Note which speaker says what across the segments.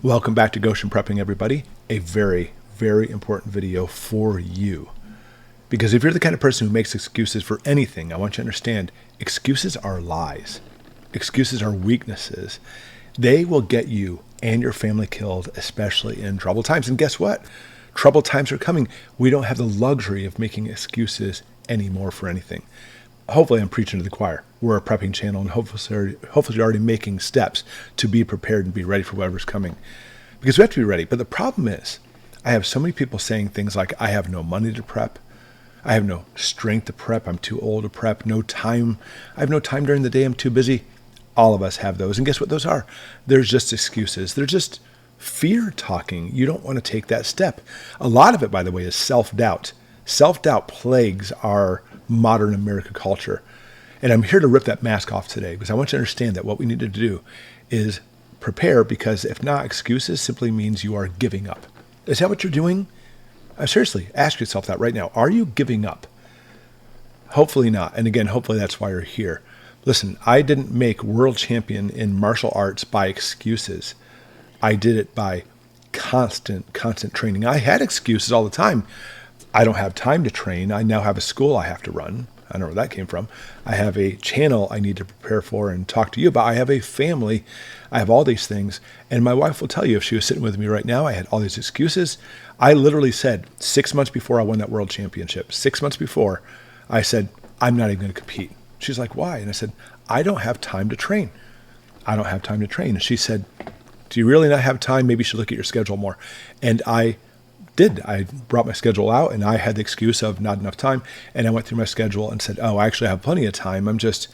Speaker 1: Welcome back to Goshen Prepping, everybody. A very, very important video for you. Because if you're the kind of person who makes excuses for anything, I want you to understand, excuses are lies. Excuses are weaknesses. They will get you and your family killed, especially in troubled times. And guess what? Troubled times are coming. We don't have the luxury of making excuses anymore for anything. Hopefully I'm preaching to the choir. We're a prepping channel, and hopefully you're already making steps to be prepared and be ready for whatever's coming. Because we have to be ready. But the problem is, I have so many people saying things like, I have no money to prep. I have no strength to prep. I'm too old to prep. No time. I have no time during the day. I'm too busy. All of us have those. And guess what those are? There's just excuses. They're just fear talking. You don't want to take that step. A lot of it, by the way, is self-doubt. Self-doubt plagues our modern American culture. And I'm here to rip that mask off today because I want you to understand that what we need to do is prepare, because if not, excuses simply means you are giving up. Is that what you're doing? Seriously, ask yourself that right now. Are you giving up? Hopefully not. And again, hopefully that's why you're here. Listen, I didn't make world champion in martial arts by excuses. I did it by constant training. I had excuses all the time. I don't have time to train. I now have a school I have to run. I don't know where that came from. I have a channel I need to prepare for and talk to you about. I have a family. I have all these things. And my wife will tell you, if she was sitting with me right now, I had all these excuses. I literally said 6 months before I won that world championship, 6 months before, I said, I'm not even going to compete. She's like, why? And I said, I don't have time to train. I don't have time to train. And she said, do you really not have time? Maybe you should look at your schedule more. And I did. I brought my schedule out, and I had the excuse of not enough time. And I went through my schedule and said, oh, I actually have plenty of time. I'm just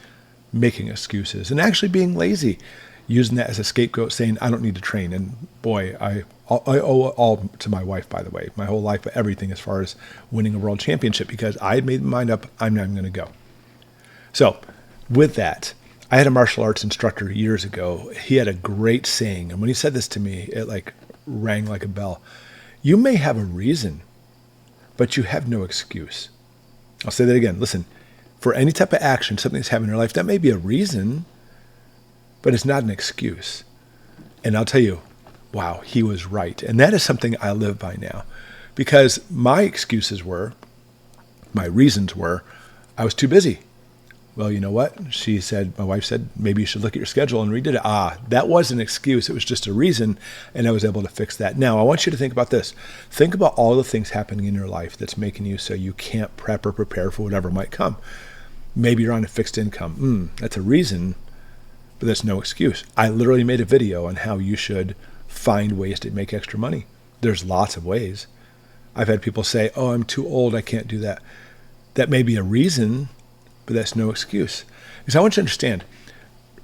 Speaker 1: making excuses and actually being lazy, using that as a scapegoat, saying I don't need to train. And boy, I owe it all to my wife, by the way, my whole life, but everything as far as winning a world championship, because I had made my mind up, I'm not even going to go. So with that, I had a martial arts instructor years ago. He had a great saying. And when he said this to me, it like rang like a bell. You may have a reason, but you have no excuse. I'll say that again. Listen, for any type of action, something that's happening in your life, that may be a reason, but it's not an excuse. And I'll tell you, wow, he was right. And that is something I live by now, because my excuses were, my reasons were, I was too busy. Well, you know what? My wife said, maybe you should look at your schedule, and redid it. That wasn't an excuse. It was just a reason, and I was able to fix that. Now, I want you to think about this. Think about all the things happening in your life that's making you so you can't prep or prepare for whatever might come. Maybe you're on a fixed income. That's a reason, but that's no excuse. I literally made a video on how you should find ways to make extra money. There's lots of ways. I've had people say, oh, I'm too old, I can't do that. That may be a reason, but that's no excuse. Because I want you to understand,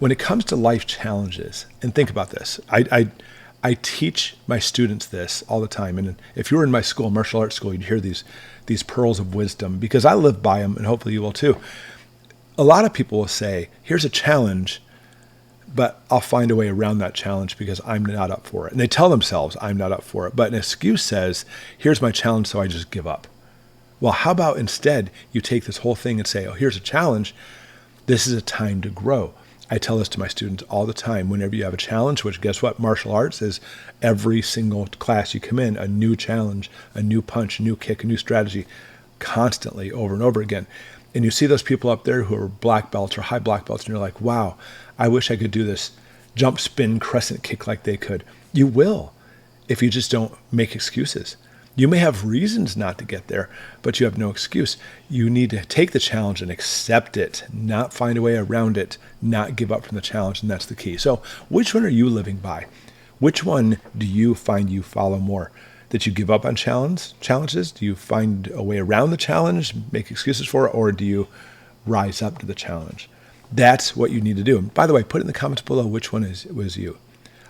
Speaker 1: when it comes to life challenges, and think about this, I teach my students this all the time. And if you were in my school, martial arts school, you'd hear these pearls of wisdom, because I live by them, and hopefully you will too. A lot of people will say, here's a challenge, but I'll find a way around that challenge because I'm not up for it. And they tell themselves, I'm not up for it. But an excuse says, here's my challenge, so I just give up. Well, how about instead you take this whole thing and say, oh, here's a challenge. This is a time to grow. I tell this to my students all the time. Whenever you have a challenge, which guess what? Martial arts is every single class you come in, a new challenge, a new punch, a new kick, a new strategy, constantly over and over again. And you see those people up there who are black belts or high black belts, and you're like, wow, I wish I could do this jump, spin, crescent kick like they could. You will, if you just don't make excuses. You may have reasons not to get there, but you have no excuse. You need to take the challenge and accept it, not find a way around it, not give up from the challenge, and that's the key. So which one are you living by? Which one do you find you follow more? That you give up on challenges? Do you find a way around the challenge, make excuses for it, or do you rise up to the challenge? That's what you need to do. And by the way, put in the comments below which one was you.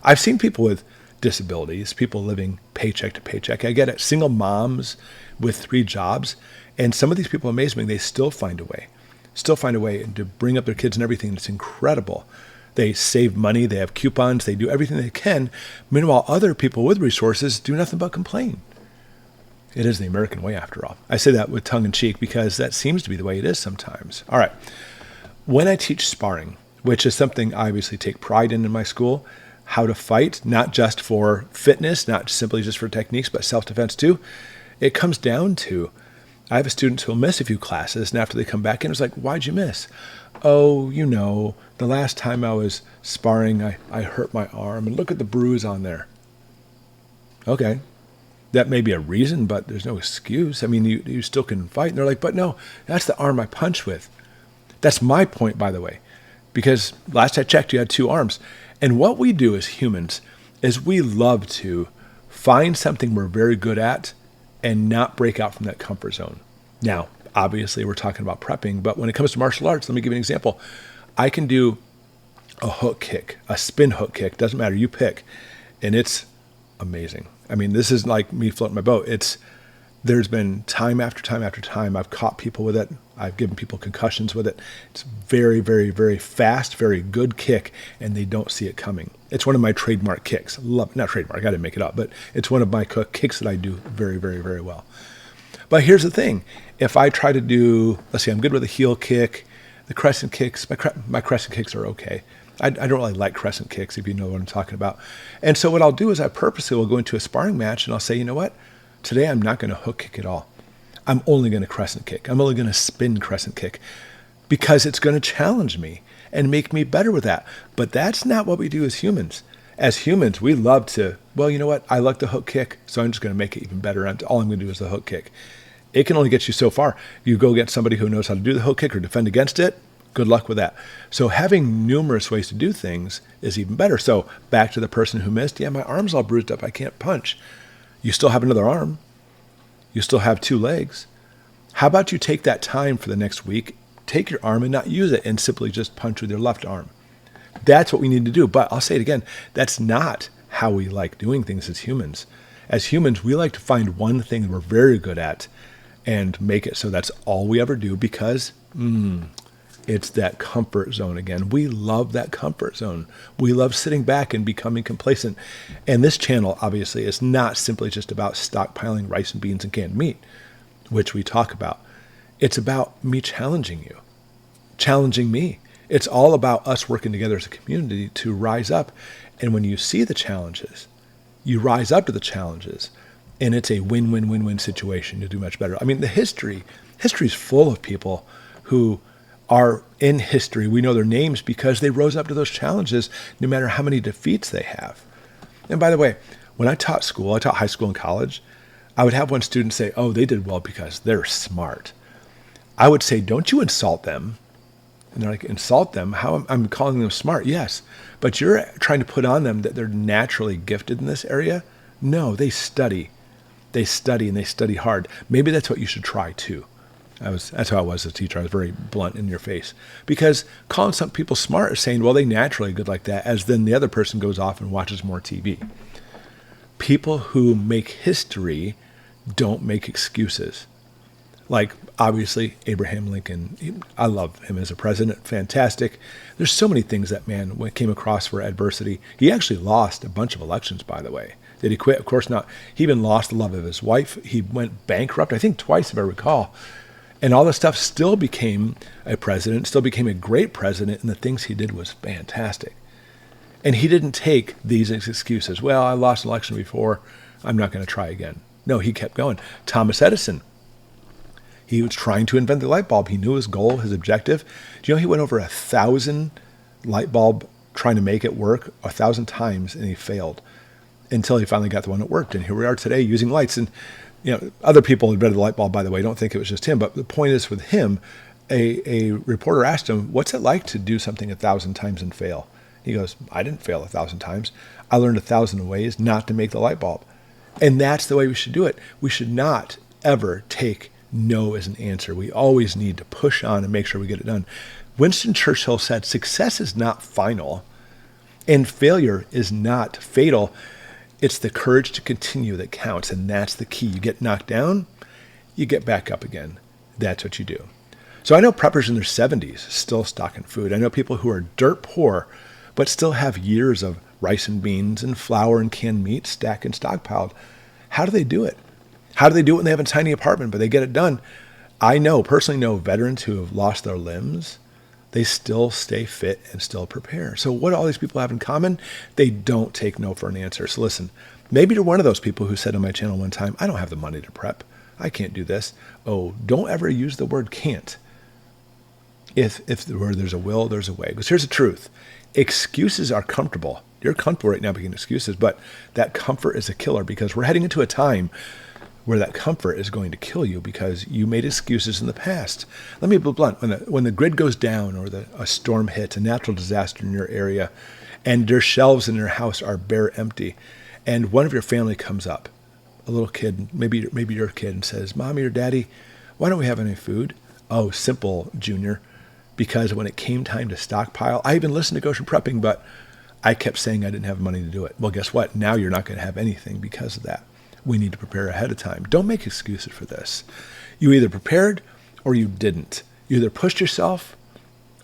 Speaker 1: I've seen people with disabilities, people living paycheck to paycheck. I get it. Single moms with 3 jobs. And some of these people amaze me. They still find a way to bring up their kids and everything. It's incredible. They save money. They have coupons. They do everything they can. Meanwhile, other people with resources do nothing but complain. It is the American way, after all. I say that with tongue in cheek because that seems to be the way it is sometimes. All right. When I teach sparring, which is something I obviously take pride in my school, how to fight, not just for fitness, not simply just for techniques, but self-defense too. It comes down to, I have a student who'll miss a few classes, and after they come back in, it's like, why'd you miss? Oh, the last time I was sparring, I hurt my arm, and look at the bruise on there. Okay, that may be a reason, but there's no excuse. I mean, you still can fight. And they're like, but no, that's the arm I punch with. That's my point, by the way, because last I checked, you had two arms. And what we do as humans is we love to find something we're very good at and not break out from that comfort zone. Now, obviously, we're talking about prepping, but when it comes to martial arts, let me give you an example. I can do a hook kick, a spin hook kick, doesn't matter, you pick, and it's amazing. I mean, this is like me floating my boat. There's been time after time after time I've caught people with it. I've given people concussions with it. It's very, very, very fast, very good kick, and they don't see it coming. It's one of my trademark kicks. Not trademark, I didn't make it up, but it's one of my kicks that I do very, very, very well. But here's the thing. If I try to do, let's see, I'm good with a heel kick, the crescent kicks, my crescent kicks are okay. I don't really like crescent kicks, if you know what I'm talking about. And so what I'll do is I purposely will go into a sparring match and I'll say, you know what? Today I'm not going to hook kick at all. I'm only going to crescent kick. I'm only going to spin crescent kick because it's going to challenge me and make me better with that. But that's not what we do as humans. As humans, we love to, well, you know what? I like the hook kick, so I'm just going to make it even better. All I'm going to do is the hook kick. It can only get you so far. You go get somebody who knows how to do the hook kick or defend against it, good luck with that. So having numerous ways to do things is even better. So back to the person who missed, yeah, my arm's all bruised up. I can't punch. You still have another arm. You still have two legs. How about you take that time for the next week, take your arm and not use it and simply just punch with your left arm. That's what we need to do. But I'll say it again, that's not how we like doing things as humans. As humans, we like to find one thing that we're very good at and make it so that's all we ever do because it's that comfort zone again. We love that comfort zone. We love sitting back and becoming complacent. And this channel, obviously, is not simply just about stockpiling rice and beans and canned meat, which we talk about. It's about me challenging you, challenging me. It's all about us working together as a community to rise up. And when you see the challenges, you rise up to the challenges. And it's a win-win-win-win situation. You'll do much better. I mean, the history is full of people who are in history. We know their names because they rose up to those challenges no matter how many defeats they have. And by the way, when I taught school, I taught high school and college, I would have one student say, oh, they did well because they're smart. I would say, don't you insult them. And they're like, insult them? How I'm calling them smart? Yes. But you're trying to put on them that they're naturally gifted in this area? No, they study. They study and they study hard. Maybe that's what you should try too. That's how I was as a teacher. I was very blunt in your face. Because calling some people smart is saying, well, they naturally good like that, as then the other person goes off and watches more TV. People who make history don't make excuses. Like, obviously, Abraham Lincoln, I love him as a president, fantastic. There's so many things that man came across for adversity. He actually lost a bunch of elections, by the way. Did he quit? Of course not. He even lost the love of his wife. He went bankrupt, I think twice, if I recall. And all this stuff still became a president, still became a great president, and the things he did was fantastic. And he didn't take these as excuses. Well, I lost an election before, I'm not going to try again. No, he kept going. Thomas Edison, he was trying to invent the light bulb. He knew his goal, his objective. Do you know he went over 1,000 light bulb trying to make it work 1,000 times, and he failed until he finally got the one that worked. And here we are today using lights. And other people invented the light bulb, by the way. Don't think it was just him. But the point is, with him, a reporter asked him, what's it like to do something 1,000 times and fail? He goes, I didn't fail 1,000 times. I learned 1,000 ways not to make the light bulb. And that's the way we should do it. We should not ever take no as an answer. We always need to push on and make sure we get it done. Winston Churchill said, success is not final and failure is not fatal. It's the courage to continue that counts, and that's the key. You get knocked down, you get back up again. That's what you do. So I know preppers in their 70s still stocking food. I know people who are dirt poor, but still have years of rice and beans and flour and canned meat stacked and stockpiled. How do they do it? How do they do it when they have a tiny apartment, but they get it done? I personally know veterans who have lost their limbs. they still stay fit and still prepare. So what do all these people have in common? They don't take no for an answer. So listen, maybe you're one of those people who said on my channel one time, I don't have the money to prep. I can't do this. Oh, don't ever use the word can't. If there's a will, there's a way. Because here's the truth. Excuses are comfortable. You're comfortable right now making excuses, but that comfort is a killer, because we're heading into a time where that comfort is going to kill you because you made excuses in the past. Let me be blunt. When the grid goes down, or a storm hits, a natural disaster in your area, and your shelves in your house are bare empty, and one of your family comes up, a little kid, maybe your kid, and says, Mommy or Daddy, why don't we have any food? Oh, simple, Junior. Because when it came time to stockpile, I even listened to Goshen Prepping, but I kept saying I didn't have money to do it. Well, guess what? Now you're not going to have anything because of that. We need to prepare ahead of time. Don't make excuses for this. You either prepared or you didn't. You either pushed yourself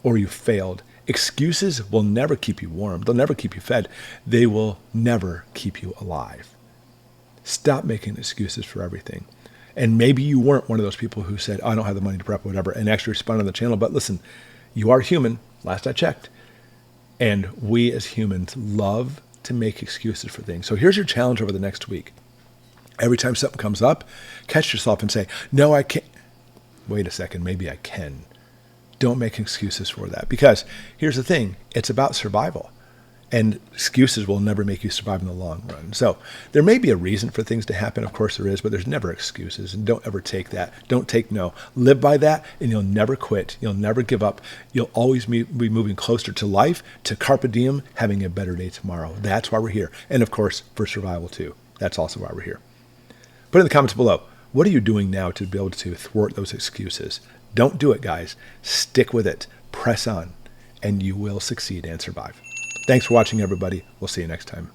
Speaker 1: or you failed. Excuses will never keep you warm. They'll never keep you fed. They will never keep you alive. Stop making excuses for everything. And maybe you weren't one of those people who said, I don't have the money to prep or whatever, and actually responded on the channel. But listen, you are human, last I checked. And we as humans love to make excuses for things. So here's your challenge over the next week. Every time something comes up, catch yourself and say, no, I can't. Wait a second, maybe I can. Don't make excuses for that. Because here's the thing, it's about survival. And excuses will never make you survive in the long run. So there may be a reason for things to happen. Of course there is, but there's never excuses. And don't ever take that. Don't take no. Live by that, and you'll never quit. You'll never give up. You'll always be moving closer to life, to carpe diem, having a better day tomorrow. That's why we're here. And of course, for survival too. That's also why we're here. Put in the comments below, what are you doing now to be able to thwart those excuses? Don't do it, guys. Stick with it. Press on, and you will succeed and survive. Thanks for watching, everybody. We'll see you next time.